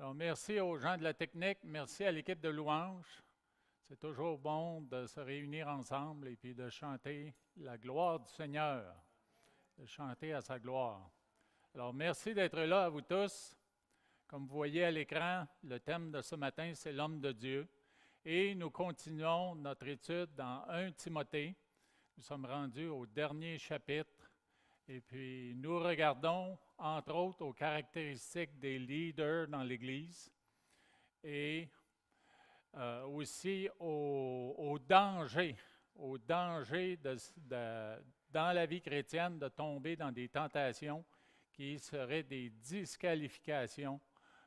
Alors, merci aux gens de la technique, merci à l'équipe de louange. C'est toujours bon de se réunir ensemble et puis de chanter la gloire du Seigneur, de chanter à sa gloire. Alors, merci d'être là à vous tous. Comme vous voyez à l'écran, le thème de ce matin, c'est l'homme de Dieu. Et nous continuons notre étude dans 1 Timothée. Nous sommes rendus au dernier chapitre. Et puis, nous regardons, entre autres, aux caractéristiques des leaders dans l'Église et aussi au danger dans la vie chrétienne de tomber dans des tentations qui seraient des disqualifications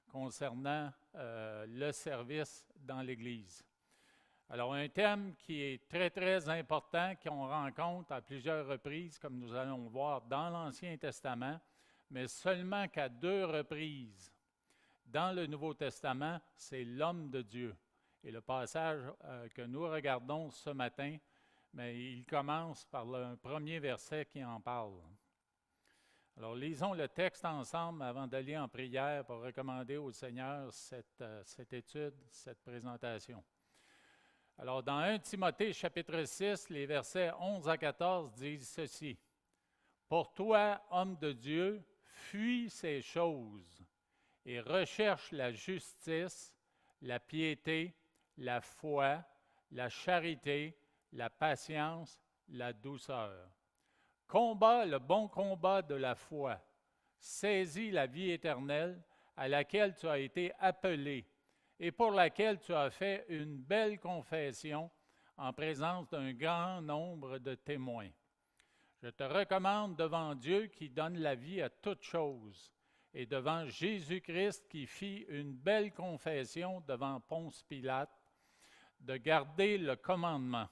concernant le service dans l'Église. Alors, un thème qui est très, très important, qu'on rencontre à plusieurs reprises, comme nous allons voir dans l'Ancien Testament, mais seulement qu'à 2 reprises. Dans le Nouveau Testament, c'est l'homme de Dieu. Et le passage que nous regardons ce matin, mais il commence par le premier verset qui en parle. Alors, lisons le texte ensemble avant d'aller en prière pour recommander au Seigneur cette étude, cette présentation. Alors, dans 1 Timothée, chapitre 6, les versets 11 à 14 disent ceci. « Pour toi, homme de Dieu, fuis ces choses et recherche la justice, la piété, la foi, la charité, la patience, la douceur. Combat le bon combat de la foi. Saisis la vie éternelle à laquelle tu as été appelé et pour laquelle tu as fait une belle confession en présence d'un grand nombre de témoins. Je te recommande devant Dieu qui donne la vie à toutes choses et devant Jésus-Christ qui fit une belle confession devant Ponce Pilate, de garder le commandement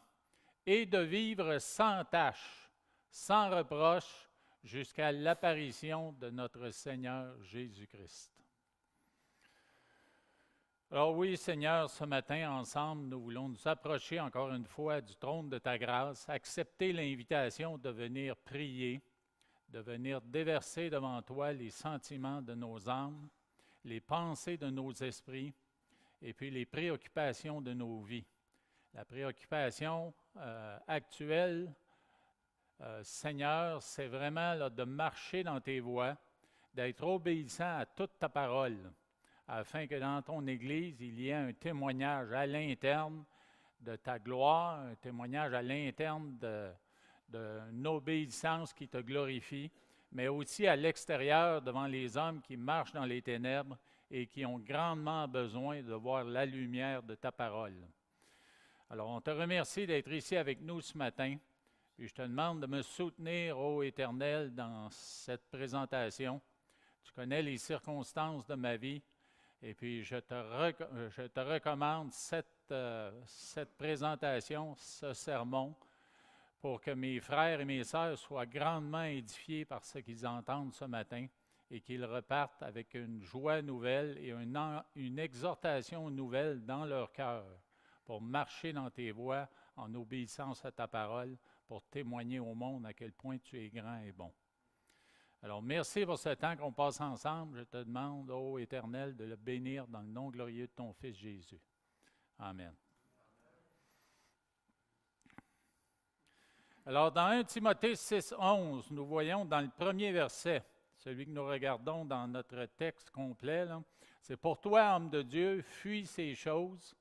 et de vivre sans tache, sans reproche, jusqu'à l'apparition de notre Seigneur Jésus-Christ. Alors oui, Seigneur, ce matin, ensemble, nous voulons nous approcher encore une fois du trône de ta grâce, accepter l'invitation de venir prier, de venir déverser devant toi les sentiments de nos âmes, les pensées de nos esprits et puis les préoccupations de nos vies. La préoccupation actuelle, Seigneur, c'est vraiment là, de marcher dans tes voies, d'être obéissant à toute ta parole, afin que dans ton Église, il y ait un témoignage à l'interne de ta gloire, un témoignage à l'interne d'une obéissance qui te glorifie, mais aussi à l'extérieur devant les hommes qui marchent dans les ténèbres et qui ont grandement besoin de voir la lumière de ta parole. Alors, on te remercie d'être ici avec nous ce matin, puis je te demande de me soutenir, ô Éternel, dans cette présentation. Tu connais les circonstances de ma vie, et puis je te recommande cette présentation, ce sermon, pour que mes frères et mes sœurs soient grandement édifiés par ce qu'ils entendent ce matin et qu'ils repartent avec une joie nouvelle et une exhortation nouvelle dans leur cœur pour marcher dans tes voies en obéissance à ta parole, pour témoigner au monde à quel point tu es grand et bon. Alors, merci pour ce temps qu'on passe ensemble. Je te demande, ô Éternel, de le bénir dans le nom glorieux de ton Fils Jésus. Amen. Alors, dans 1 Timothée 6, 11, nous voyons dans le premier verset, celui que nous regardons dans notre texte complet, là, c'est « Pour toi, homme de Dieu, fuis ces choses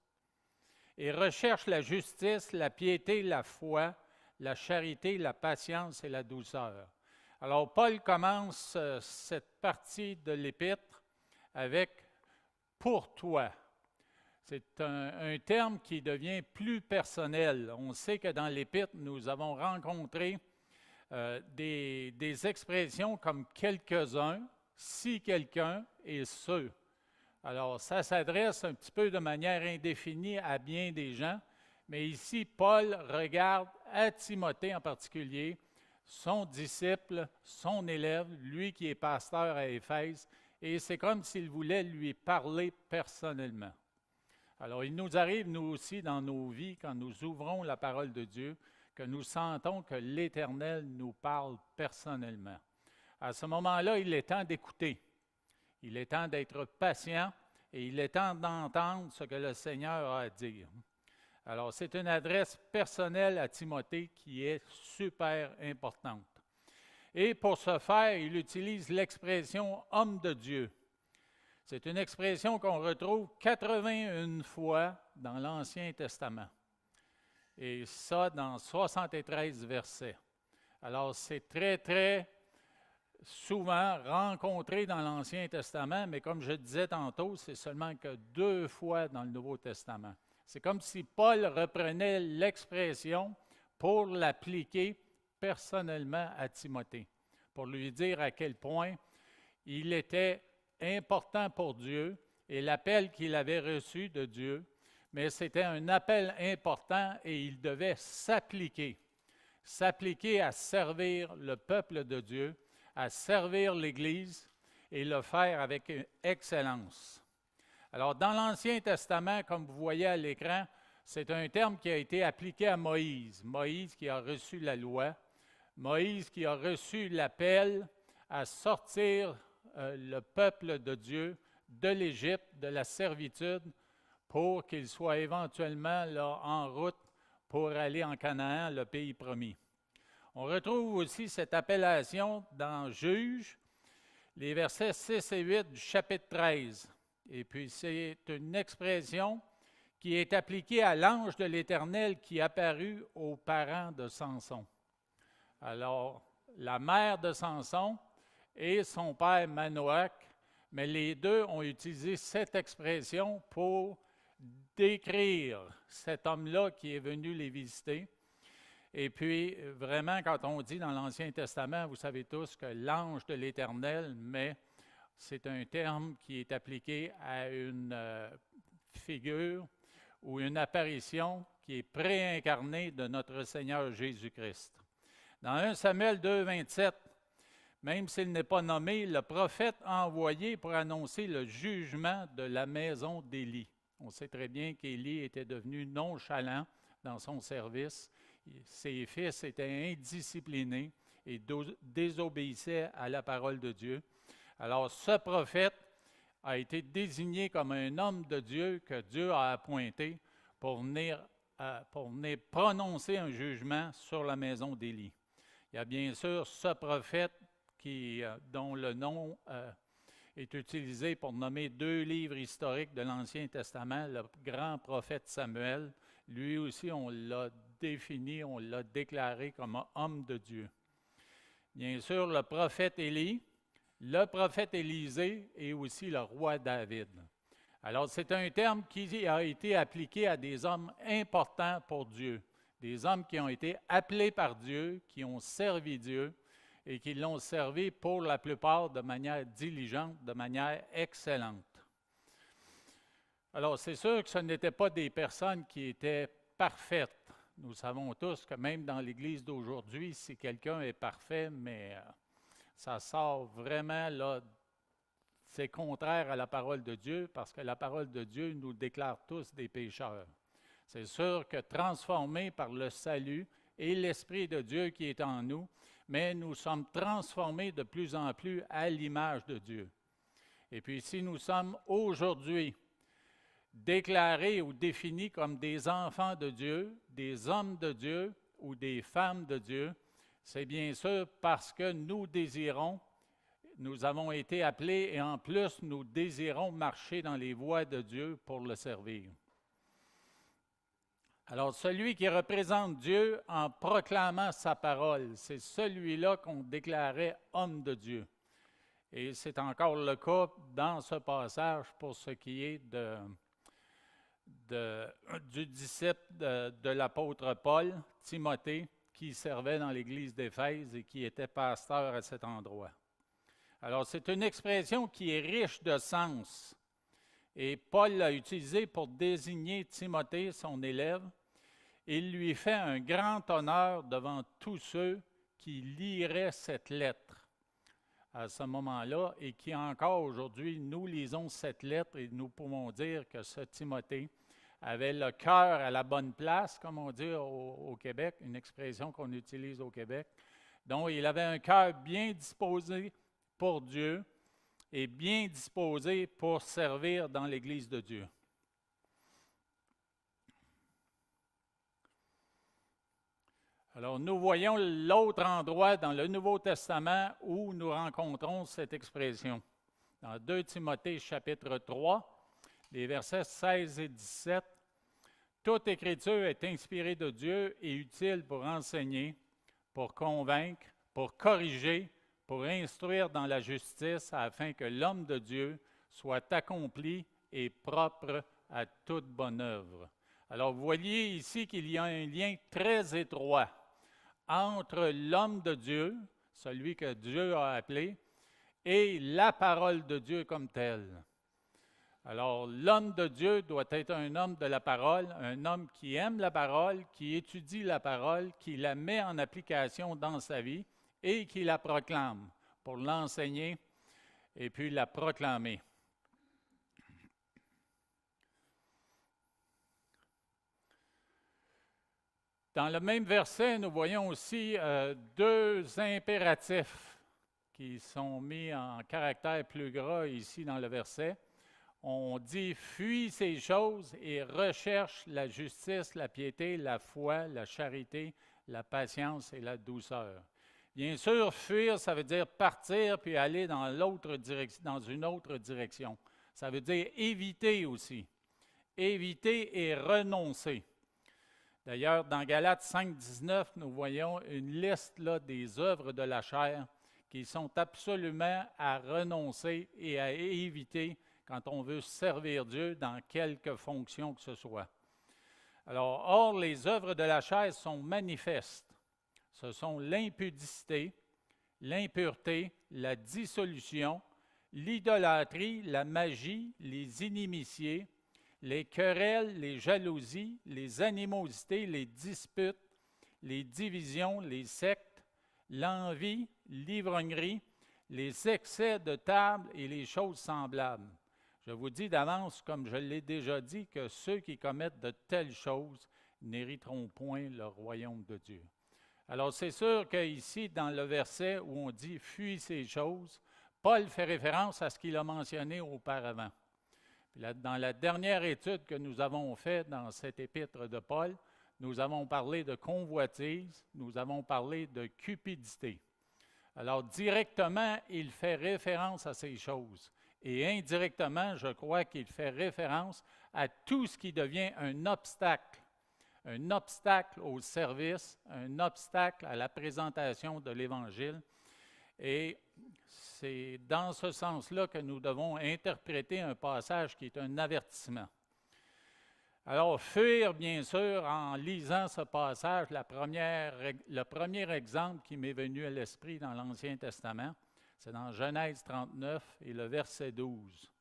et recherche la justice, la piété, la foi, la charité, la patience et la douceur. » Alors, Paul commence cette partie de l'Épître avec « pour toi ». C'est un terme qui devient plus personnel. On sait que dans l'Épître, nous avons rencontré des expressions comme « quelques-uns »,« si quelqu'un » et « ceux ». Alors, ça s'adresse un petit peu de manière indéfinie à bien des gens, mais ici, Paul regarde à Timothée en particulier, son disciple, son élève, lui qui est pasteur à Éphèse, et c'est comme s'il voulait lui parler personnellement. Alors, il nous arrive, nous aussi, dans nos vies, quand nous ouvrons la parole de Dieu, que nous sentons que l'Éternel nous parle personnellement. À ce moment-là, il est temps d'écouter. Il est temps d'être patient et il est temps d'entendre ce que le Seigneur a à dire. Alors, c'est une adresse personnelle à Timothée qui est super importante. Et pour ce faire, il utilise l'expression « homme de Dieu ». C'est une expression qu'on retrouve 81 fois dans l'Ancien Testament. Et ça, dans 73 versets. Alors, c'est très, très souvent rencontré dans l'Ancien Testament, mais comme je disais tantôt, c'est seulement que 2 fois dans le Nouveau Testament. C'est comme si Paul reprenait l'expression pour l'appliquer personnellement à Timothée, pour lui dire à quel point il était important pour Dieu et l'appel qu'il avait reçu de Dieu, mais c'était un appel important et il devait s'appliquer à servir le peuple de Dieu, à servir l'Église et le faire avec excellence. Alors, dans l'Ancien Testament, comme vous voyez à l'écran, c'est un terme qui a été appliqué à Moïse. Moïse qui a reçu la loi, Moïse qui a reçu l'appel à sortir le peuple de Dieu de l'Égypte, de la servitude, pour qu'il soit éventuellement là, en route pour aller en Canaan, le pays promis. On retrouve aussi cette appellation dans Juges, les versets 6 et 8 du chapitre 13. Et puis c'est une expression qui est appliquée à l'ange de l'Éternel qui apparut aux parents de Samson. Alors, la mère de Samson et son père Manoach, mais les deux ont utilisé cette expression pour décrire cet homme-là qui est venu les visiter. Et puis, vraiment, quand on dit dans l'Ancien Testament, vous savez tous que l'ange de l'Éternel, mais c'est un terme qui est appliqué à une figure ou une apparition qui est préincarnée de notre Seigneur Jésus-Christ. Dans 1 Samuel 2, 27, même s'il n'est pas nommé, le prophète envoyé pour annoncer le jugement de la maison d'Élie. On sait très bien qu'Élie était devenu nonchalant dans son service. Ses fils étaient indisciplinés et désobéissaient à la parole de Dieu. Alors, ce prophète a été désigné comme un homme de Dieu que Dieu a appointé pour venir prononcer un jugement sur la maison d'Élie. Il y a bien sûr ce prophète dont le nom est utilisé pour nommer 2 livres historiques de l'Ancien Testament, le grand prophète Samuel. Lui aussi, on l'a défini, on l'a déclaré comme un homme de Dieu. Bien sûr, le prophète Élie, le prophète Élisée et aussi le roi David. Alors, c'est un terme qui a été appliqué à des hommes importants pour Dieu, des hommes qui ont été appelés par Dieu, qui ont servi Dieu et qui l'ont servi pour la plupart de manière diligente, de manière excellente. Alors, c'est sûr que ce n'étaient pas des personnes qui étaient parfaites. Nous savons tous que même dans l'Église d'aujourd'hui, si quelqu'un est parfait, mais ça sort vraiment, là, c'est contraire à la parole de Dieu, parce que la parole de Dieu nous déclare tous des pécheurs. C'est sûr que transformés par le salut et l'Esprit de Dieu qui est en nous, mais nous sommes transformés de plus en plus à l'image de Dieu. Et puis si nous sommes aujourd'hui déclarés ou définis comme des enfants de Dieu, des hommes de Dieu ou des femmes de Dieu, c'est bien sûr parce que nous avons été appelés et en plus nous désirons marcher dans les voies de Dieu pour le servir. Alors, celui qui représente Dieu en proclamant sa parole, c'est celui-là qu'on déclarait homme de Dieu. Et c'est encore le cas dans ce passage pour ce qui est du disciple de l'apôtre Paul, Timothée, qui servait dans l'église d'Éphèse et qui était pasteur à cet endroit. Alors, c'est une expression qui est riche de sens. Et Paul l'a utilisée pour désigner Timothée, son élève. Il lui fait un grand honneur devant tous ceux qui liraient cette lettre à ce moment-là et qui encore aujourd'hui, nous lisons cette lettre et nous pouvons dire que ce Timothée avait le cœur à la bonne place, comme on dit au Québec, une expression qu'on utilise au Québec. Donc, il avait un cœur bien disposé pour Dieu et bien disposé pour servir dans l'Église de Dieu. Alors, nous voyons l'autre endroit dans le Nouveau Testament où nous rencontrons cette expression. Dans 2 Timothée chapitre 3, les versets 16 et 17, « Toute écriture est inspirée de Dieu et utile pour enseigner, pour convaincre, pour corriger, pour instruire dans la justice, afin que l'homme de Dieu soit accompli et propre à toute bonne œuvre. » Alors, vous voyez ici qu'il y a un lien très étroit entre l'homme de Dieu, celui que Dieu a appelé, et la parole de Dieu comme telle. Alors, l'homme de Dieu doit être un homme de la parole, un homme qui aime la parole, qui étudie la parole, qui la met en application dans sa vie et qui la proclame pour l'enseigner et puis la proclamer. Dans le même verset, nous voyons aussi deux impératifs qui sont mis en caractère plus gras ici dans le verset. On dit « Fuis ces choses et recherche la justice, la piété, la foi, la charité, la patience et la douceur. » Bien sûr, fuir, ça veut dire partir puis aller dans une autre direction. Ça veut dire éviter aussi. Éviter et renoncer. D'ailleurs, dans Galates 5, 19, nous voyons une liste là, des œuvres de la chair qui sont absolument à renoncer et à éviter quand on veut servir Dieu dans quelque fonction que ce soit. Alors, or, les œuvres de la chair sont manifestes. Ce sont l'impudicité, l'impureté, la dissolution, l'idolâtrie, la magie, les inimitiés, les querelles, les jalousies, les animosités, les disputes, les divisions, les sectes, l'envie, l'ivrognerie, les excès de table et les choses semblables. Je vous dis d'avance, comme je l'ai déjà dit, que ceux qui commettent de telles choses n'hériteront point le royaume de Dieu. Alors, c'est sûr qu'ici, dans le verset où on dit « fuis ces choses », Paul fait référence à ce qu'il a mentionné auparavant. Puis là, dans la dernière étude que nous avons faite dans cette épître de Paul, nous avons parlé de convoitise, nous avons parlé de cupidité. Alors, directement, il fait référence à ces choses. Et indirectement, je crois qu'il fait référence à tout ce qui devient un obstacle au service, un obstacle à la présentation de l'Évangile. Et c'est dans ce sens-là que nous devons interpréter un passage qui est un avertissement. Alors, fuir, bien sûr, en lisant ce passage, le premier exemple qui m'est venu à l'esprit dans l'Ancien Testament, c'est dans Genèse 39 et le verset 12.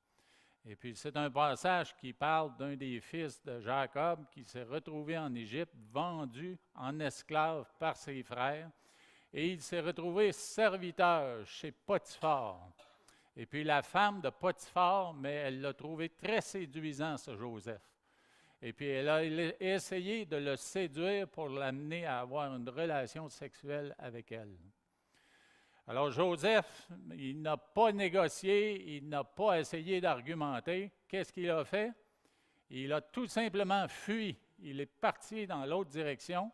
Et puis, c'est un passage qui parle d'un des fils de Jacob qui s'est retrouvé en Égypte, vendu en esclave par ses frères. Et il s'est retrouvé serviteur chez Potiphar. Et puis, la femme de Potiphar, mais elle l'a trouvé très séduisant, ce Joseph. Et puis, elle a essayé de le séduire pour l'amener à avoir une relation sexuelle avec elle. Alors, Joseph, il n'a pas négocié, il n'a pas essayé d'argumenter. Qu'est-ce qu'il a fait? Il a tout simplement fui. Il est parti dans l'autre direction.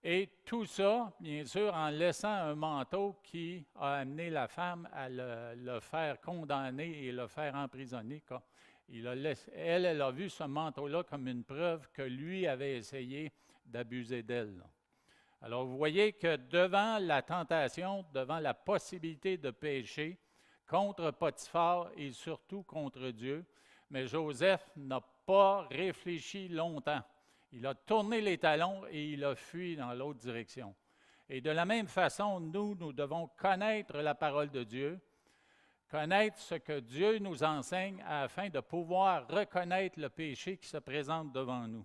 Et tout ça, bien sûr, en laissant un manteau qui a amené la femme à le faire condamner et le faire emprisonner. Elle a vu ce manteau-là comme une preuve que lui avait essayé d'abuser d'elle. Alors, vous voyez que devant la tentation, devant la possibilité de pécher contre Potiphar et surtout contre Dieu, mais Joseph n'a pas réfléchi longtemps. Il a tourné les talons et il a fui dans l'autre direction. Et de la même façon, nous devons connaître la parole de Dieu, connaître ce que Dieu nous enseigne afin de pouvoir reconnaître le péché qui se présente devant nous.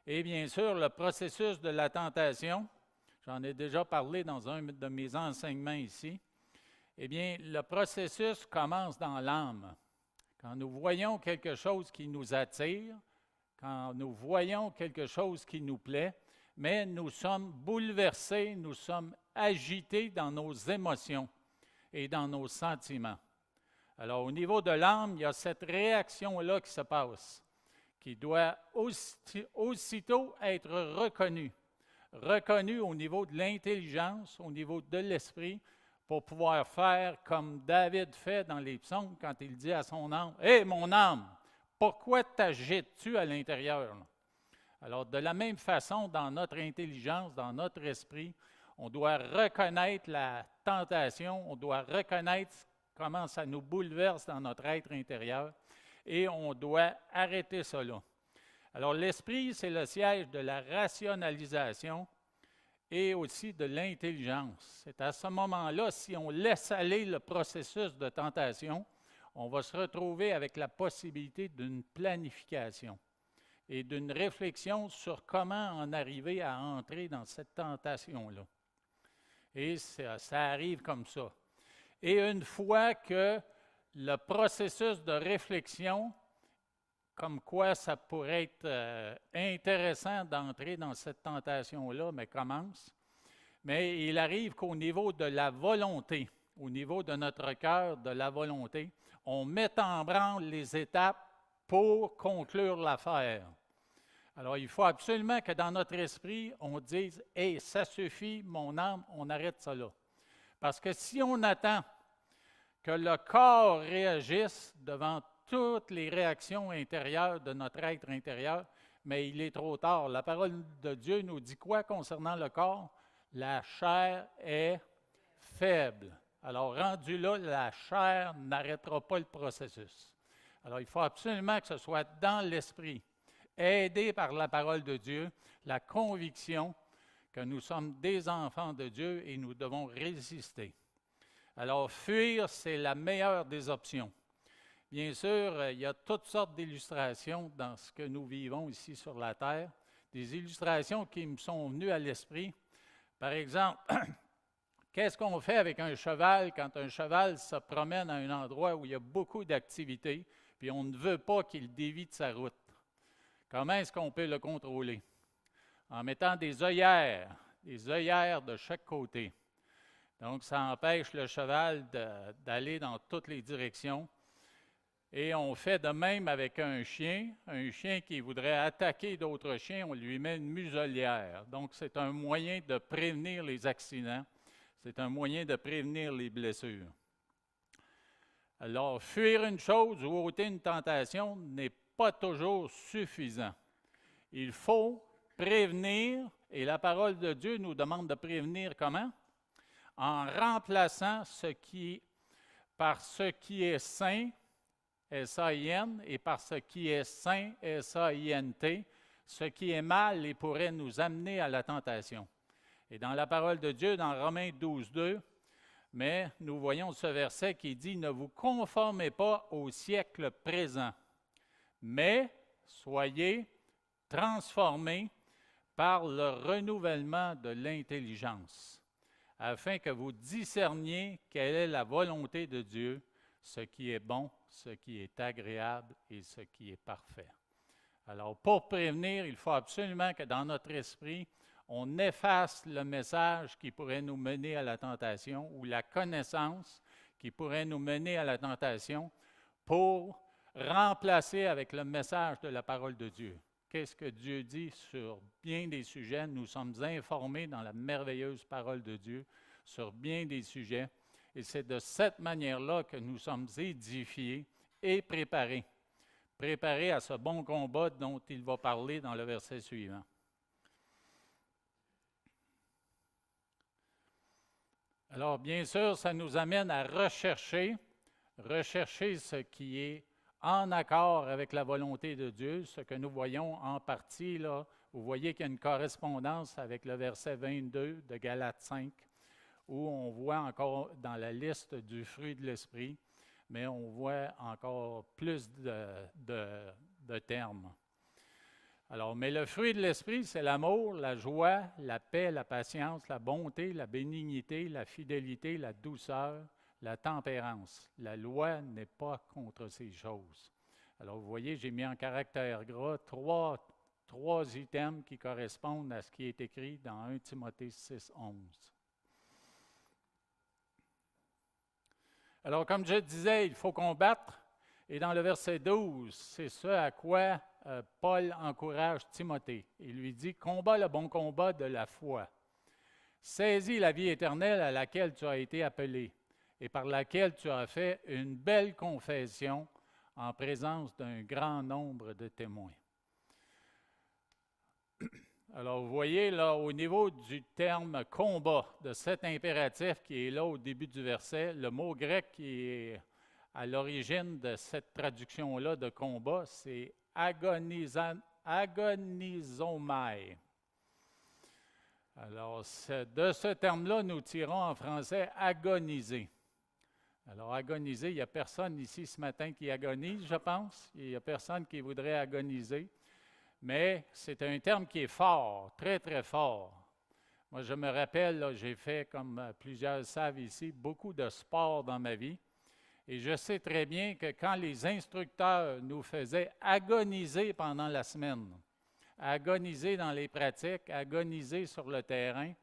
Et bien sûr, le processus de la tentation, j'en ai déjà parlé dans un de mes enseignements ici, eh bien, le processus commence dans l'âme. Quand nous voyons quelque chose qui nous attire, quand nous voyons quelque chose qui nous plaît, mais nous sommes bouleversés, nous sommes agités dans nos émotions et dans nos sentiments. Alors, au niveau de l'âme, il y a cette réaction-là qui se passe, qui doit aussitôt être reconnue. Reconnue au niveau de l'intelligence, au niveau de l'esprit, pour pouvoir faire comme David fait dans les psaumes quand il dit à son âme, « Hé, mon âme, pourquoi t'agites-tu à l'intérieur? » Alors, de la même façon, dans notre intelligence, dans notre esprit, on doit reconnaître la tentation, on doit reconnaître comment ça nous bouleverse dans notre être intérieur et on doit arrêter cela. Alors, l'esprit, c'est le siège de la rationalisation et aussi de l'intelligence. C'est à ce moment-là, si on laisse aller le processus de tentation, on va se retrouver avec la possibilité d'une planification et d'une réflexion sur comment en arriver à entrer dans cette tentation-là. Et ça arrive comme ça. Et une fois que le processus de réflexion, comme quoi ça pourrait être intéressant d'entrer dans cette tentation-là, mais commence, mais il arrive qu'au niveau de la volonté, au niveau de notre cœur, de la volonté, on met en branle les étapes pour conclure l'affaire. Alors, il faut absolument que dans notre esprit, on dise « Hey, ça suffit, mon âme, on arrête ça là. » Parce que si on attend que le corps réagisse devant toutes les réactions intérieures de notre être intérieur, mais il est trop tard. La parole de Dieu nous dit quoi concernant le corps? La chair est faible. Alors, rendu là, la chair n'arrêtera pas le processus. Alors, il faut absolument que ce soit dans l'esprit, aidé par la parole de Dieu, la conviction que nous sommes des enfants de Dieu et nous devons résister. Alors, fuir, c'est la meilleure des options. Bien sûr, il y a toutes sortes d'illustrations dans ce que nous vivons ici sur la terre, des illustrations qui me sont venues à l'esprit. Par exemple, qu'est-ce qu'on fait avec un cheval quand un cheval se promène à un endroit où il y a beaucoup d'activités, puis on ne veut pas qu'il dévie de sa route? Comment est-ce qu'on peut le contrôler? En mettant des œillères de chaque côté. Donc, ça empêche le cheval d'aller dans toutes les directions. Et on fait de même avec un chien qui voudrait attaquer d'autres chiens, on lui met une muselière. Donc, c'est un moyen de prévenir les accidents, c'est un moyen de prévenir les blessures. Alors, fuir une chose ou ôter une tentation n'est pas toujours suffisant. Il faut prévenir, et la parole de Dieu nous demande de prévenir comment? En remplaçant par ce qui est sain, S-A-I-N, et par ce qui est saint, S-A-I-N-T, ce qui est mal et pourrait nous amener à la tentation. Et dans la parole de Dieu, dans Romains 12, 2, mais nous voyons ce verset qui dit « Ne vous conformez pas au siècle présent, mais soyez transformés par le renouvellement de l'intelligence, afin que vous discerniez quelle est la volonté de Dieu, ce qui est bon, ce qui est agréable et ce qui est parfait. » Alors, pour prévenir, il faut absolument que dans notre esprit, on efface le message qui pourrait nous mener à la tentation ou la connaissance qui pourrait nous mener à la tentation pour remplacer avec le message de la parole de Dieu. Qu'est-ce que Dieu dit sur bien des sujets? Nous sommes informés dans la merveilleuse parole de Dieu sur bien des sujets. Et c'est de cette manière-là que nous sommes édifiés et préparés. Préparés à ce bon combat dont il va parler dans le verset suivant. Alors, bien sûr, ça nous amène à rechercher ce qui est en accord avec la volonté de Dieu, ce que nous voyons en partie, là, vous voyez qu'il y a une correspondance avec le verset 22 de Galates 5, où on voit encore dans la liste du fruit de l'esprit, mais on voit encore plus de termes. Alors, mais le fruit de l'esprit, c'est l'amour, la joie, la paix, la patience, la bonté, la bénignité, la fidélité, la douceur, la tempérance. La loi n'est pas contre ces choses. Alors, vous voyez, j'ai mis en caractère gras trois items qui correspondent à ce qui est écrit dans 1 Timothée 6, 11. Alors, comme je disais, il faut combattre. Et dans le verset 12, c'est ce à quoi Paul encourage Timothée. Il lui dit, « Combat le bon combat de la foi. Saisis la vie éternelle à laquelle tu as été appelé et par laquelle tu as fait une belle confession en présence d'un grand nombre de témoins. » Alors, vous voyez là, au niveau du terme « combat », de cet impératif qui est là au début du verset, le mot grec qui est à l'origine de cette traduction-là de combat, c'est agonizomai. Alors, de ce terme-là, nous tirons en français agoniser. Alors, agoniser, il n'y a personne ici ce matin qui agonise, je pense. Il n'y a personne qui voudrait agoniser. Mais c'est un terme qui est fort, très, très fort. Moi, je me rappelle, j'ai fait, comme plusieurs savent ici, beaucoup de sport dans ma vie. Et je sais très bien que quand les instructeurs nous faisaient agoniser pendant la semaine, agoniser dans les pratiques, agoniser sur le terrain,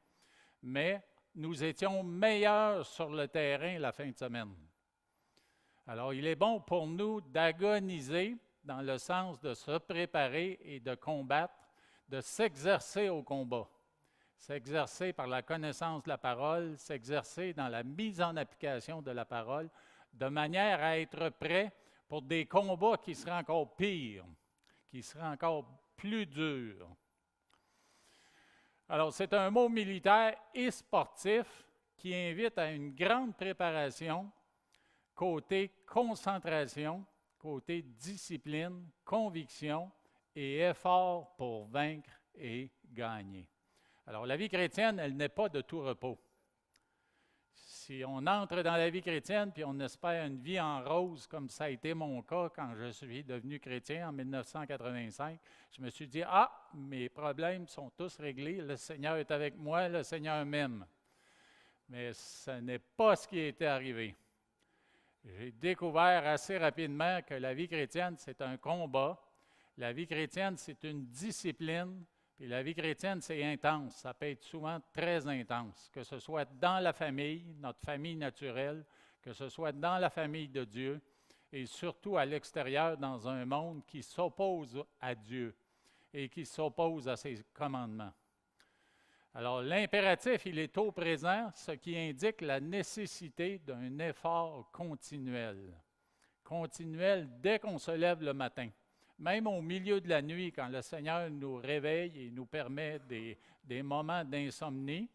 mais nous étions meilleurs sur le terrain la fin de semaine. Alors, il est bon pour nous d'agoniser dans le sens de se préparer et de combattre, de s'exercer au combat. S'exercer par la connaissance de la parole, s'exercer dans la mise en application de la parole, de manière à être prêt pour des combats qui seraient encore pires, qui seraient encore plus durs. Alors, c'est un mot militaire et sportif qui invite à une grande préparation côté concentration, côté discipline, conviction et effort pour vaincre et gagner. Alors, la vie chrétienne, elle n'est pas de tout repos. Si on entre dans la vie chrétienne puis on espère une vie en rose, comme ça a été mon cas quand je suis devenu chrétien en 1985, je me suis dit, mes problèmes sont tous réglés, le Seigneur est avec moi, le Seigneur m'aime. Mais ce n'est pas ce qui était arrivé. J'ai découvert assez rapidement que la vie chrétienne, c'est un combat. La vie chrétienne, c'est une discipline. Puis la vie chrétienne, c'est intense. Ça peut être souvent très intense, que ce soit dans la famille, notre famille naturelle, que ce soit dans la famille de Dieu, et surtout à l'extérieur, dans un monde qui s'oppose à Dieu et qui s'oppose à ses commandements. Alors, l'impératif, il est au présent, ce qui indique la nécessité d'un effort continuel. Continuel dès qu'on se lève le matin. Même au milieu de la nuit, quand le Seigneur nous réveille et nous permet des moments d'insomnie,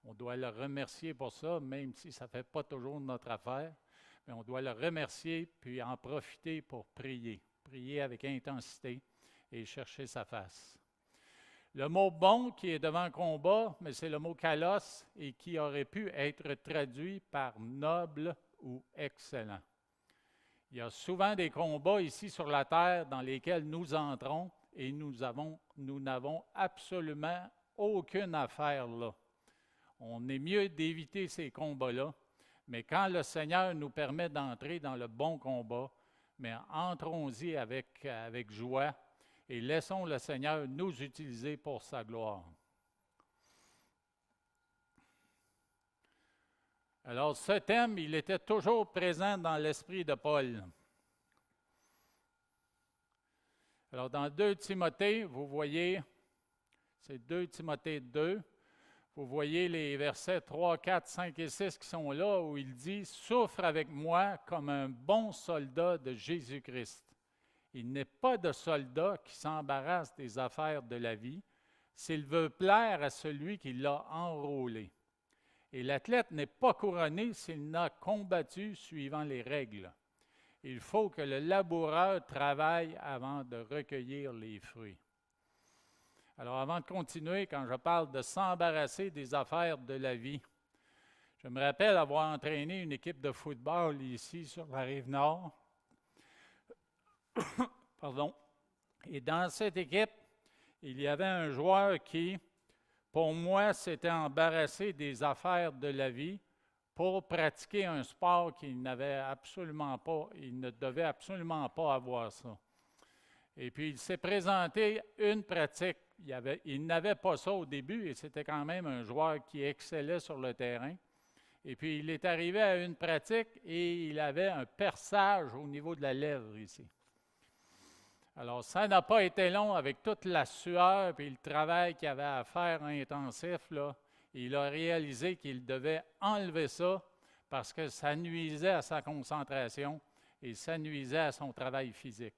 on doit le remercier pour ça, même si ça ne fait pas toujours notre affaire, mais on doit le remercier puis en profiter pour prier. Prier avec intensité et chercher sa face. Le mot « bon » qui est devant « combat », mais c'est le mot « kalos » et qui aurait pu être traduit par « noble » ou « excellent ». Il y a souvent des combats ici sur la terre dans lesquels nous entrons et nous n'avons absolument aucune affaire là. On est mieux d'éviter ces combats-là, mais quand le Seigneur nous permet d'entrer dans le bon combat, mais entrons-y avec joie et laissons le Seigneur nous utiliser pour sa gloire. Alors, ce thème, il était toujours présent dans l'esprit de Paul. Alors, dans 2 Timothée, vous voyez, c'est 2 Timothée 2, vous voyez les versets 3, 4, 5 et 6 qui sont là, où il dit « Souffre avec moi comme un bon soldat de Jésus-Christ. Il n'est pas de soldat qui s'embarrasse des affaires de la vie, s'il veut plaire à celui qui l'a enrôlé. Et l'athlète n'est pas couronné s'il n'a combattu suivant les règles. Il faut que le laboureur travaille avant de recueillir les fruits. » Alors, avant de continuer, quand je parle de s'embarrasser des affaires de la vie, je me rappelle avoir entraîné une équipe de football ici sur la Rive-Nord. Pardon. Et dans cette équipe, il y avait un joueur qui, pour moi, s'était embarrassé des affaires de la vie pour pratiquer un sport qu'il n'avait absolument pas, il ne devait absolument pas avoir ça. Et puis, il s'est présenté une pratique. Il n'avait pas ça au début et c'était quand même un joueur qui excellait sur le terrain. Et puis, il est arrivé à une pratique et il avait un perçage au niveau de la lèvre ici. Alors, ça n'a pas été long avec toute la sueur et le travail qu'il avait à faire intensif, là. Il a réalisé qu'il devait enlever ça parce que ça nuisait à sa concentration et ça nuisait à son travail physique.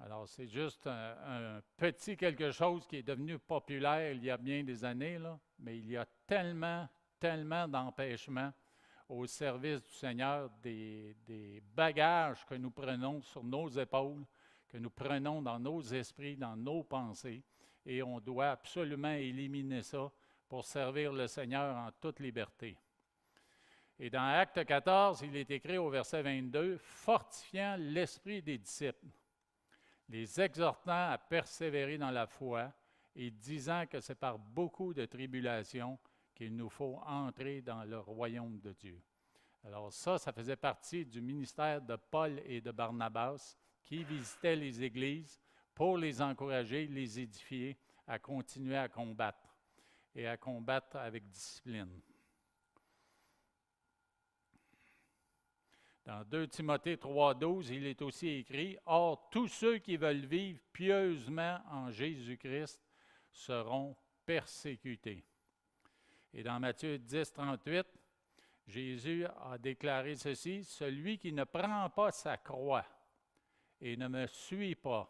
Alors, c'est juste un petit quelque chose qui est devenu populaire il y a bien des années, là, mais il y a tellement d'empêchements au service du Seigneur, des bagages que nous prenons sur nos épaules, que nous prenons dans nos esprits, dans nos pensées, et on doit absolument éliminer ça pour servir le Seigneur en toute liberté. Et dans Acte 14, il est écrit au verset 22, « Fortifiant l'esprit des disciples, les exhortant à persévérer dans la foi et disant que c'est par beaucoup de tribulations qu'il nous faut entrer dans le royaume de Dieu. » Alors ça faisait partie du ministère de Paul et de Barnabas qui visitaient les églises pour les encourager, les édifier à continuer à combattre et à combattre avec discipline. Dans 2 Timothée 3,12, il est aussi écrit « Or, tous ceux qui veulent vivre pieusement en Jésus-Christ seront persécutés. » Et dans Matthieu 10, 38, Jésus a déclaré ceci, « Celui qui ne prend pas sa croix et ne me suit pas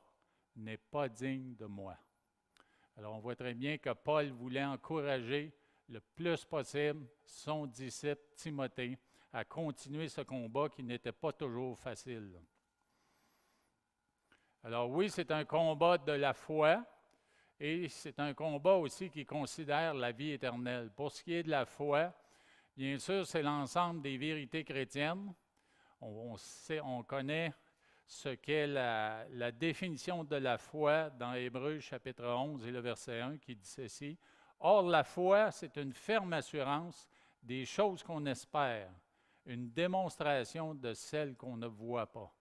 n'est pas digne de moi. » Alors, on voit très bien que Paul voulait encourager le plus possible son disciple Timothée à continuer ce combat qui n'était pas toujours facile. Alors oui, c'est un combat de la foi et c'est un combat aussi qui considère la vie éternelle. Pour ce qui est de la foi, bien sûr, c'est l'ensemble des vérités chrétiennes. On connaît ce qu'est la définition de la foi dans Hébreux chapitre 11 et le verset 1 qui dit ceci. « Or, la foi, c'est une ferme assurance des choses qu'on espère, une démonstration de celles qu'on ne voit pas. »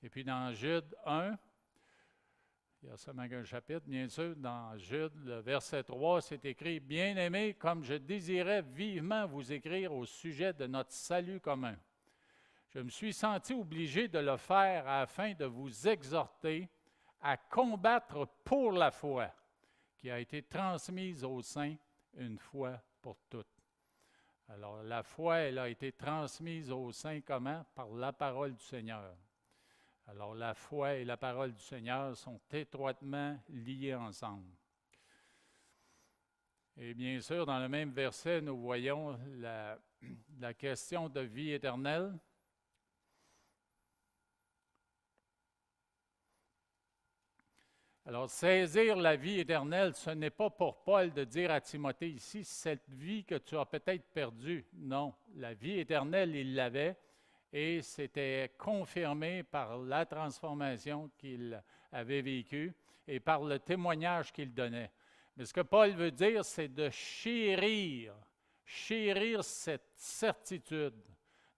Et puis dans Jude 1, il y a seulement qu'un chapitre, bien sûr, dans Jude, le verset 3, c'est écrit « Bien-aimés, comme je désirais vivement vous écrire au sujet de notre salut commun. Je me suis senti obligé de le faire afin de vous exhorter à combattre pour la foi qui a été transmise aux saints une fois pour toutes. » Alors, la foi, elle a été transmise aux saints comment? Par la parole du Seigneur. Alors, la foi et la parole du Seigneur sont étroitement liées ensemble. Et bien sûr, dans le même verset, nous voyons la question de vie éternelle. Alors, saisir la vie éternelle, ce n'est pas pour Paul de dire à Timothée ici, cette vie que tu as peut-être perdue. Non, la vie éternelle, il l'avait et c'était confirmé par la transformation qu'il avait vécue et par le témoignage qu'il donnait. Mais ce que Paul veut dire, c'est de chérir cette certitude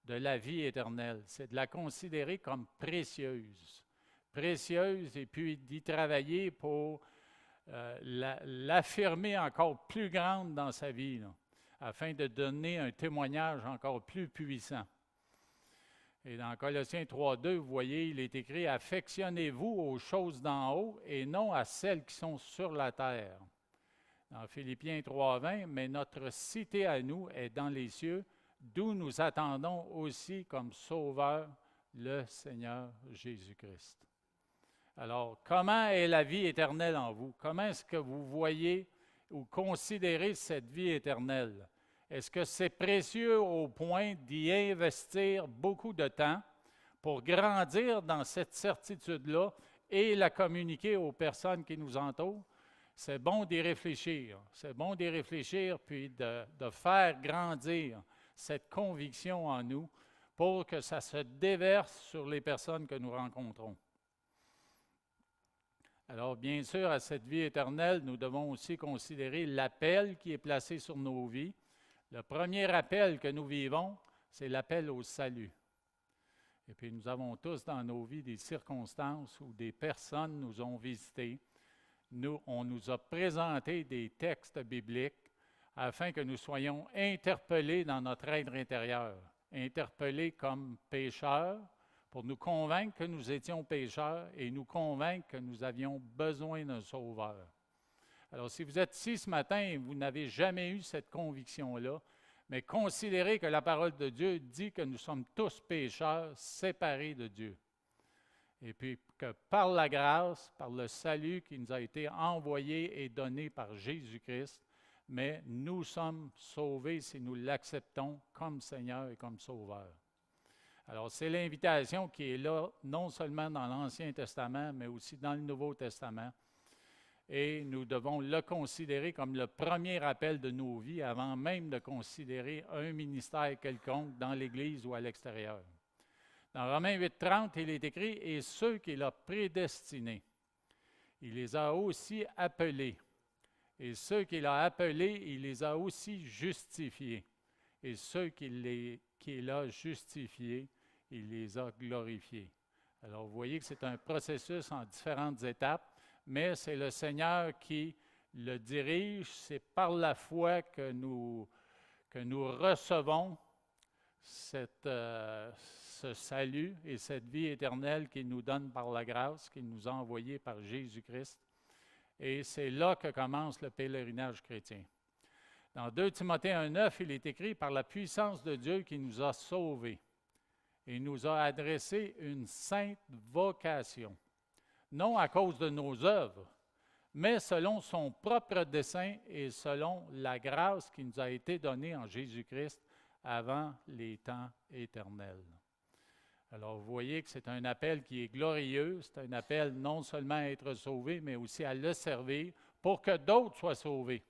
de la vie éternelle. C'est de la considérer comme précieuse et puis d'y travailler pour l'affirmer encore plus grande dans sa vie, là, afin de donner un témoignage encore plus puissant. Et dans Colossiens 3,2, vous voyez, il est écrit « Affectionnez-vous aux choses d'en haut et non à celles qui sont sur la terre. » Dans Philippiens 3,20, « Mais notre cité à nous est dans les cieux, d'où nous attendons aussi comme sauveur le Seigneur Jésus-Christ. » Alors, comment est la vie éternelle en vous? Comment est-ce que vous voyez ou considérez cette vie éternelle? Est-ce que c'est précieux au point d'y investir beaucoup de temps pour grandir dans cette certitude-là et la communiquer aux personnes qui nous entourent? C'est bon d'y réfléchir. C'est bon d'y réfléchir puis de faire grandir cette conviction en nous pour que ça se déverse sur les personnes que nous rencontrons. Alors, bien sûr, à cette vie éternelle, nous devons aussi considérer l'appel qui est placé sur nos vies. Le premier appel que nous vivons, c'est l'appel au salut. Et puis, nous avons tous dans nos vies des circonstances où des personnes nous ont visités. On nous a présenté des textes bibliques afin que nous soyons interpellés dans notre être intérieur, interpellés comme pécheurs, pour nous convaincre que nous étions pécheurs et nous convaincre que nous avions besoin d'un Sauveur. Alors, si vous êtes ici ce matin et vous n'avez jamais eu cette conviction-là, mais considérez que la parole de Dieu dit que nous sommes tous pécheurs, séparés de Dieu. Et puis que par la grâce, par le salut qui nous a été envoyé et donné par Jésus-Christ, mais nous sommes sauvés si nous l'acceptons comme Seigneur et comme Sauveur. Alors, c'est l'invitation qui est là, non seulement dans l'Ancien Testament, mais aussi dans le Nouveau Testament. Et nous devons le considérer comme le premier appel de nos vies avant même de considérer un ministère quelconque dans l'Église ou à l'extérieur. Dans Romains 8,30, il est écrit « Et ceux qu'il a prédestinés, il les a aussi appelés. Et ceux qu'il a appelés, il les a aussi justifiés. Et ceux qu'il a justifiés, il les a glorifiés. » Alors, vous voyez que c'est un processus en différentes étapes, mais c'est le Seigneur qui le dirige. C'est par la foi que nous recevons ce salut et cette vie éternelle qu'il nous donne par la grâce, qu'il nous a envoyée par Jésus-Christ. Et c'est là que commence le pèlerinage chrétien. Dans 2 Timothée 1,9, il est écrit « Par la puissance de Dieu qui nous a sauvés et nous a adressé une sainte vocation, non à cause de nos œuvres, mais selon son propre dessein et selon la grâce qui nous a été donnée en Jésus-Christ avant les temps éternels. » Alors, vous voyez que c'est un appel qui est glorieux, c'est un appel non seulement à être sauvé, mais aussi à le servir pour que d'autres soient sauvés.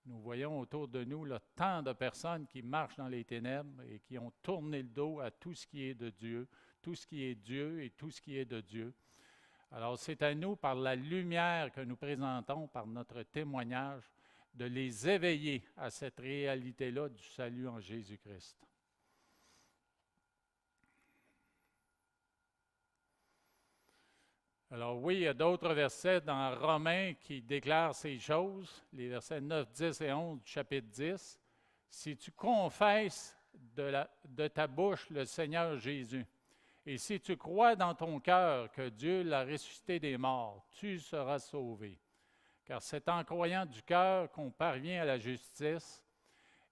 Nous voyons autour de nous là, tant de personnes qui marchent dans les ténèbres et qui ont tourné le dos à tout ce qui est de Dieu, tout ce qui est Dieu et tout ce qui est de Dieu. Alors, c'est à nous, par la lumière que nous présentons, par notre témoignage, de les éveiller à cette réalité-là du salut en Jésus-Christ. Alors oui, il y a d'autres versets dans Romains qui déclarent ces choses, les versets 9, 10 et 11 du chapitre 10. « Si tu confesses de ta bouche le Seigneur Jésus, et si tu crois dans ton cœur que Dieu l'a ressuscité des morts, tu seras sauvé. Car c'est en croyant du cœur qu'on parvient à la justice,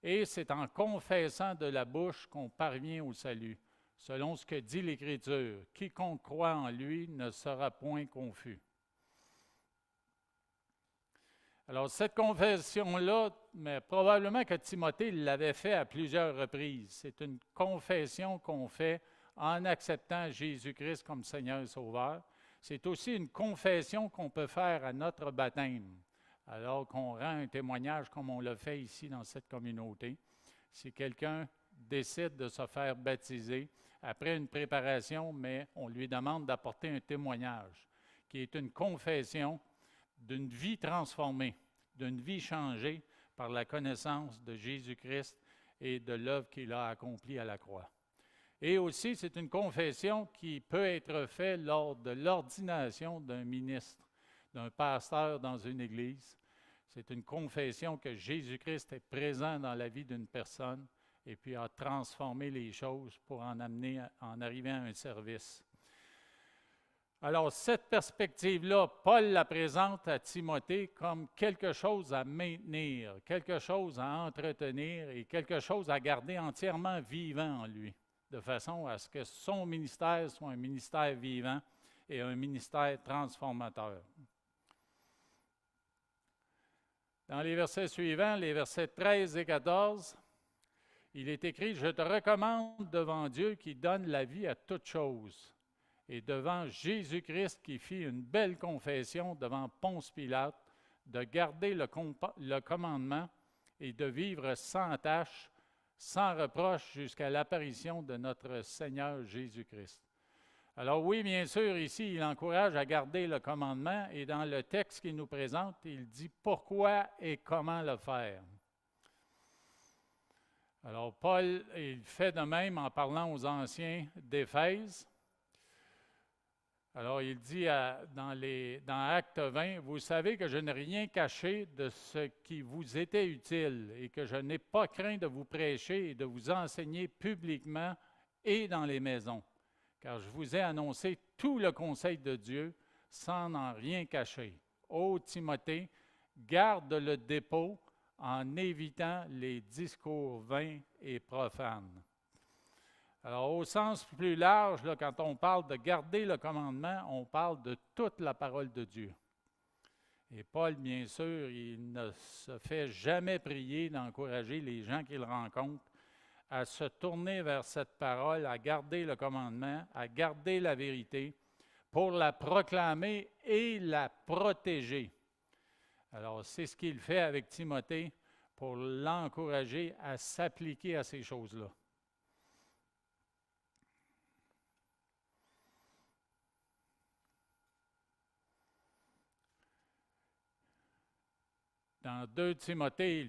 et c'est en confessant de la bouche qu'on parvient au salut. Selon ce que dit l'Écriture, quiconque croit en lui ne sera point confus. » Alors, cette confession-là, mais probablement que Timothée l'avait fait à plusieurs reprises. C'est une confession qu'on fait en acceptant Jésus-Christ comme Seigneur et Sauveur. C'est aussi une confession qu'on peut faire à notre baptême, alors qu'on rend un témoignage comme on l'a fait ici dans cette communauté. Si quelqu'un décide de se faire baptiser après une préparation, mais on lui demande d'apporter un témoignage, qui est une confession d'une vie transformée, d'une vie changée par la connaissance de Jésus-Christ et de l'œuvre qu'il a accomplie à la croix. Et aussi, c'est une confession qui peut être faite lors de l'ordination d'un ministre, d'un pasteur dans une église. C'est une confession que Jésus-Christ est présent dans la vie d'une personne et puis a transformé les choses pour en arriver à un service. Alors, cette perspective-là, Paul la présente à Timothée comme quelque chose à maintenir, quelque chose à entretenir et quelque chose à garder entièrement vivant en lui, de façon à ce que son ministère soit un ministère vivant et un ministère transformateur. Dans les versets suivants, les versets 13 et 14, il est écrit « Je te recommande devant Dieu qui donne la vie à toutes choses, et devant Jésus-Christ qui fit une belle confession devant Ponce Pilate, de garder le commandement et de vivre sans tache, sans reproche jusqu'à l'apparition de notre Seigneur Jésus-Christ. » Alors oui, bien sûr, ici, il encourage à garder le commandement et dans le texte qu'il nous présente, il dit pourquoi et comment le faire. Alors Paul, il fait de même en parlant aux anciens d'Éphèse. Alors, il dit dans Acte 20, « Vous savez que je n'ai rien caché de ce qui vous était utile et que je n'ai pas craint de vous prêcher et de vous enseigner publiquement et dans les maisons, car je vous ai annoncé tout le conseil de Dieu sans en rien cacher. Ô Timothée, garde le dépôt en évitant les discours vains et profanes. » Alors, au sens plus large, là, quand on parle de garder le commandement, on parle de toute la parole de Dieu. Et Paul, bien sûr, il ne se fait jamais prier d'encourager les gens qu'il rencontre à se tourner vers cette parole, à garder le commandement, à garder la vérité, pour la proclamer et la protéger. Alors, c'est ce qu'il fait avec Timothée pour l'encourager à s'appliquer à ces choses-là. Dans 2 Timothée,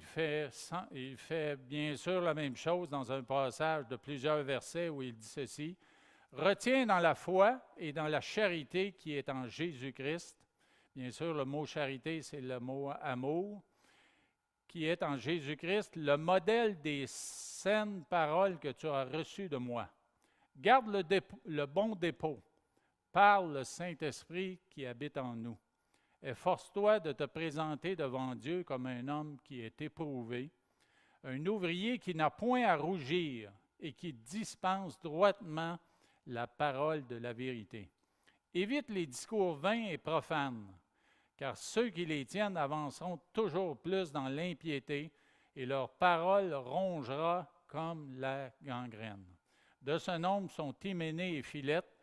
il fait bien sûr la même chose dans un passage de plusieurs versets où il dit ceci. « Retiens dans la foi et dans la charité qui est en Jésus-Christ. » Bien sûr, le mot charité, c'est le mot amour. Qui est en Jésus-Christ, le modèle des saines paroles que tu as reçues de moi. Garde le bon dépôt par le Saint-Esprit qui habite en nous. Efforce-toi de te présenter devant Dieu comme un homme qui est éprouvé, un ouvrier qui n'a point à rougir et qui dispense droitement la parole de la vérité. Évite les discours vains et profanes, car ceux qui les tiennent avanceront toujours plus dans l'impiété et leur parole rongera comme la gangrène. De ce nombre sont Hyménée et Philette,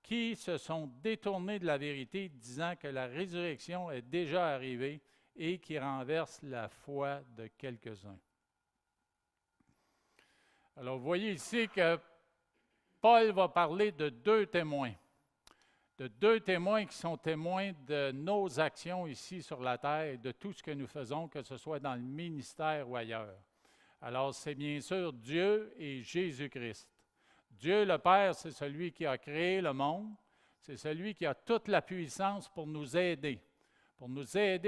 qui se sont détournés de la vérité, disant que la résurrection est déjà arrivée et qui renversent la foi de quelques-uns. Alors, vous voyez ici que Paul va parler de 2 témoins. De 2 témoins qui sont témoins de nos actions ici sur la terre et de tout ce que nous faisons, que ce soit dans le ministère ou ailleurs. Alors, c'est bien sûr Dieu et Jésus-Christ. Dieu le Père, c'est celui qui a créé le monde, c'est celui qui a toute la puissance pour nous aider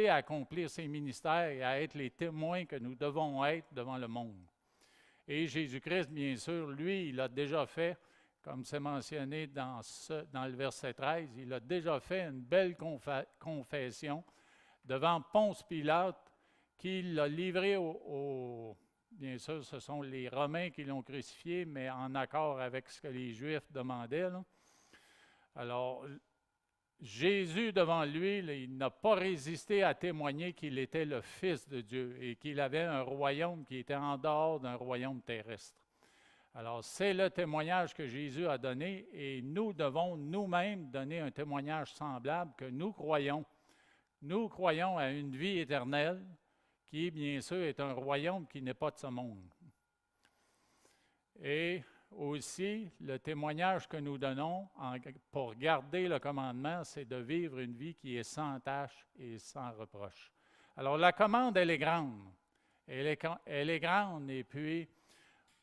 à accomplir ses ministères et à être les témoins que nous devons être devant le monde. Et Jésus-Christ, bien sûr, lui, il a déjà fait, comme c'est mentionné dans le verset 13, il a déjà fait une belle confession devant Ponce Pilate, qui l'a livré bien sûr, ce sont les Romains qui l'ont crucifié, mais en accord avec ce que les Juifs demandaient, là. Alors, Jésus, devant lui, là, il n'a pas résisté à témoigner qu'il était le Fils de Dieu et qu'il avait un royaume qui était en dehors d'un royaume terrestre. Alors, c'est le témoignage que Jésus a donné et nous devons nous-mêmes donner un témoignage semblable que nous croyons. Nous croyons à une vie éternelle qui, bien sûr, est un royaume qui n'est pas de ce monde. Et aussi, le témoignage que nous donnons pour garder le commandement, c'est de vivre une vie qui est sans tache et sans reproche. Alors, la commande, elle est grande. Elle est grande, et puis,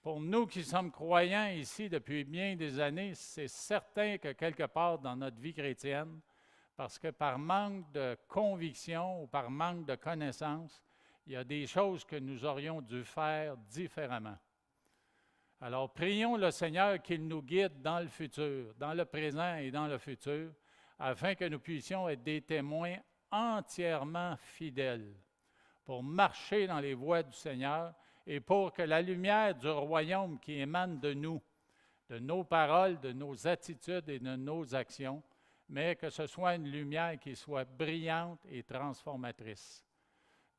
pour nous qui sommes croyants ici depuis bien des années, c'est certain que quelque part dans notre vie chrétienne, parce que par manque de conviction ou par manque de connaissance, il y a des choses que nous aurions dû faire différemment. Alors, prions le Seigneur qu'il nous guide dans le futur, dans le présent et dans le futur, afin que nous puissions être des témoins entièrement fidèles pour marcher dans les voies du Seigneur et pour que la lumière du royaume qui émane de nous, de nos paroles, de nos attitudes et de nos actions, mais que ce soit une lumière qui soit brillante et transformatrice.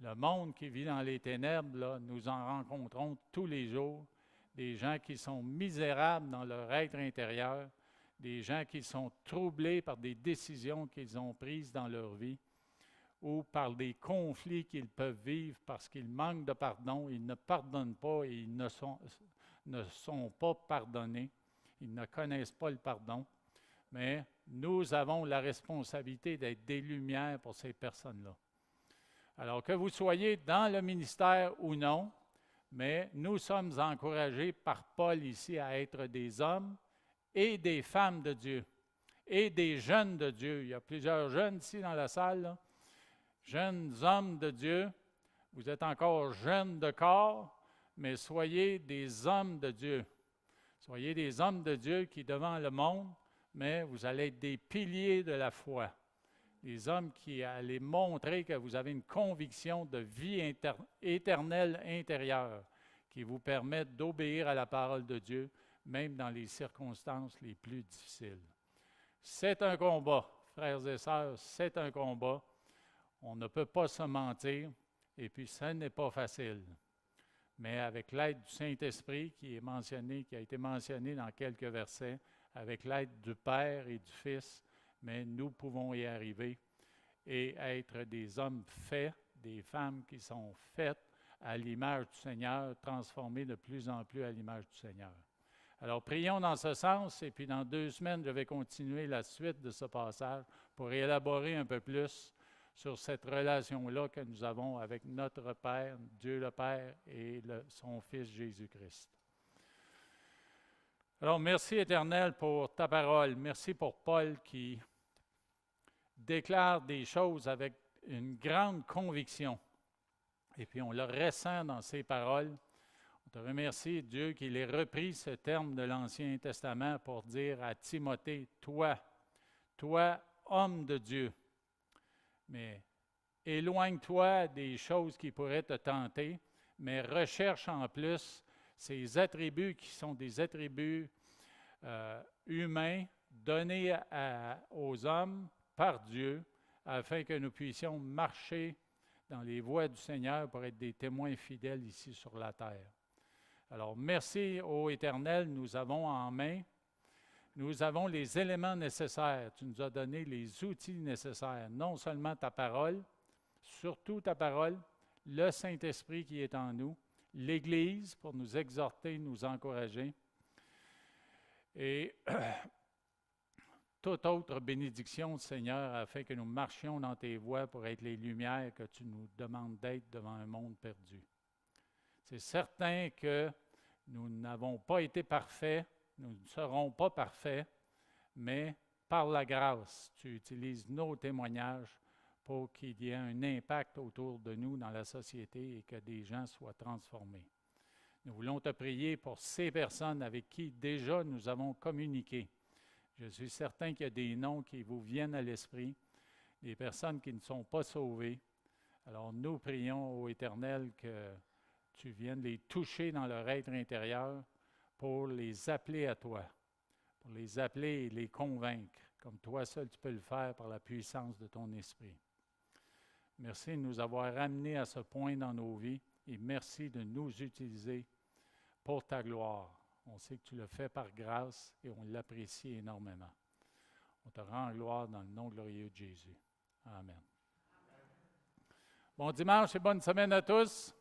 Le monde qui vit dans les ténèbres, là, nous en rencontrons tous les jours, des gens qui sont misérables dans leur être intérieur, des gens qui sont troublés par des décisions qu'ils ont prises dans leur vie ou par des conflits qu'ils peuvent vivre parce qu'ils manquent de pardon, ils ne pardonnent pas et ils ne sont pas pardonnés, ils ne connaissent pas le pardon. Mais nous avons la responsabilité d'être des lumières pour ces personnes-là. Alors que vous soyez dans le ministère ou non, mais nous sommes encouragés par Paul ici à être des hommes et des femmes de Dieu et des jeunes de Dieu. Il y a plusieurs jeunes ici dans la salle, là. Jeunes hommes de Dieu. Vous êtes encore jeunes de corps, mais soyez des hommes de Dieu. Soyez des hommes de Dieu qui, devant le monde, mais vous allez être des piliers de la foi. Des hommes qui allez montrer que vous avez une conviction de vie éternelle intérieure qui vous permettent d'obéir à la parole de Dieu, même dans les circonstances les plus difficiles. C'est un combat, frères et sœurs, c'est un combat. On ne peut pas se mentir, et puis ce n'est pas facile. Mais avec l'aide du Saint-Esprit qui a été mentionné dans quelques versets, avec l'aide du Père et du Fils, mais nous pouvons y arriver et être des hommes faits, des femmes qui sont faites à l'image du Seigneur, transformées de plus en plus à l'image du Seigneur. Alors, prions dans ce sens, et puis dans 2 semaines, je vais continuer la suite de ce passage pour élaborer un peu plus sur cette relation-là que nous avons avec notre Père, Dieu le Père et son Fils Jésus-Christ. Alors, merci Éternel pour ta parole. Merci pour Paul qui déclare des choses avec une grande conviction. Et puis, on le ressent dans ses paroles. On te remercie, Dieu, qu'il ait repris ce terme de l'Ancien Testament pour dire à Timothée, toi, homme de Dieu, mais éloigne-toi des choses qui pourraient te tenter, mais recherche en plus ces attributs qui sont des attributs humains donnés aux hommes par Dieu, afin que nous puissions marcher dans les voies du Seigneur pour être des témoins fidèles ici sur la terre. Alors, merci ô Éternel, nous avons en main, nous avons les éléments nécessaires. Tu nous as donné les outils nécessaires, non seulement ta parole, surtout ta parole, le Saint-Esprit qui est en nous, l'Église pour nous exhorter, nous encourager, et toute autre bénédiction, Seigneur, afin que nous marchions dans tes voies pour être les lumières que tu nous demandes d'être devant un monde perdu. C'est certain que nous n'avons pas été parfaits, nous ne serons pas parfaits, mais par la grâce, tu utilises nos témoignages pour qu'il y ait un impact autour de nous dans la société et que des gens soient transformés. Nous voulons te prier pour ces personnes avec qui déjà nous avons communiqué. Je suis certain qu'il y a des noms qui vous viennent à l'esprit, des personnes qui ne sont pas sauvées. Alors nous prions au Éternel que tu viennes les toucher dans leur être intérieur pour les appeler à toi, pour les appeler et les convaincre, comme toi seul tu peux le faire par la puissance de ton esprit. Merci de nous avoir ramenés à ce point dans nos vies et merci de nous utiliser pour ta gloire. On sait que tu le fais par grâce et on l'apprécie énormément. On te rend gloire dans le nom glorieux de Jésus. Amen. Bon dimanche et bonne semaine à tous.